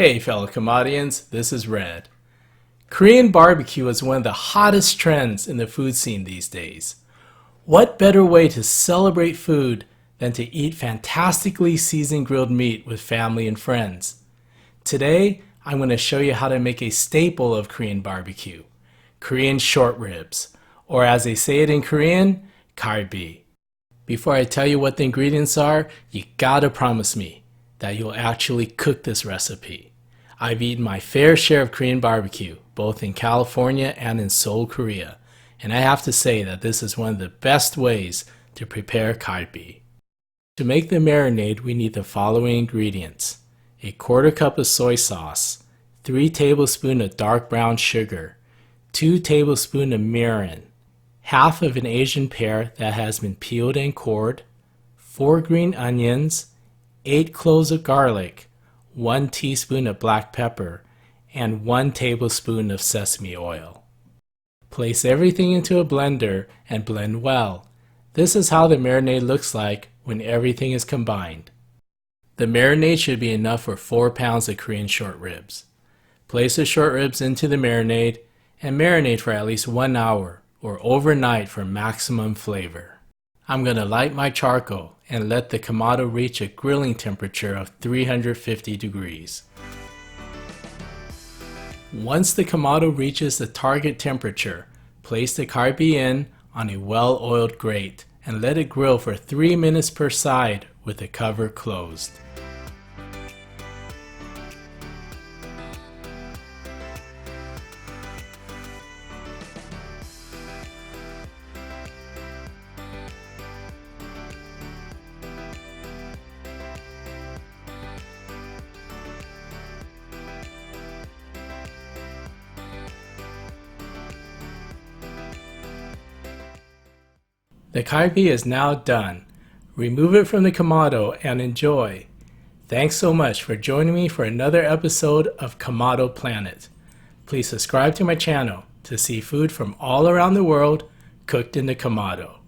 Hey fellow Kamadians, this is Red. Korean barbecue is one of the hottest trends in the food scene these days. What better way to celebrate food than to eat fantastically seasoned grilled meat with family and friends? Today, I'm going to show you how to make a staple of Korean barbecue, Korean short ribs, or as they say it in Korean, Kalbi. Before I tell you what the ingredients are, you gotta promise me that you'll actually cook this recipe. I've eaten my fair share of Korean barbecue, both in California and in Seoul, Korea, and I have to say that this is one of the best ways to prepare kalbi. To make the marinade, we need the following ingredients: a quarter cup of soy sauce, 3 tablespoons of dark brown sugar, 2 tablespoons of mirin, half of an Asian pear that has been peeled and cored, 4 green onions, 8 cloves of garlic, 1 teaspoon of black pepper, and 1 tablespoon of sesame oil. Place everything into a blender and blend well. This is how the marinade looks like when everything is combined. The marinade should be enough for 4 pounds of Korean short ribs. Place the short ribs into the marinade and marinate for at least 1 hour or overnight for maximum flavor. I'm going to light my charcoal and let the Kamado reach a grilling temperature of 350 degrees. Once the Kamado reaches the target temperature, place the kalbi in on a well-oiled grate and let it grill for 3 minutes per side with the cover closed. The kalbi is now done. Remove it from the Kamado and enjoy. Thanks so much for joining me for another episode of Kamado Planet. Please subscribe to my channel to see food from all around the world cooked in the Kamado.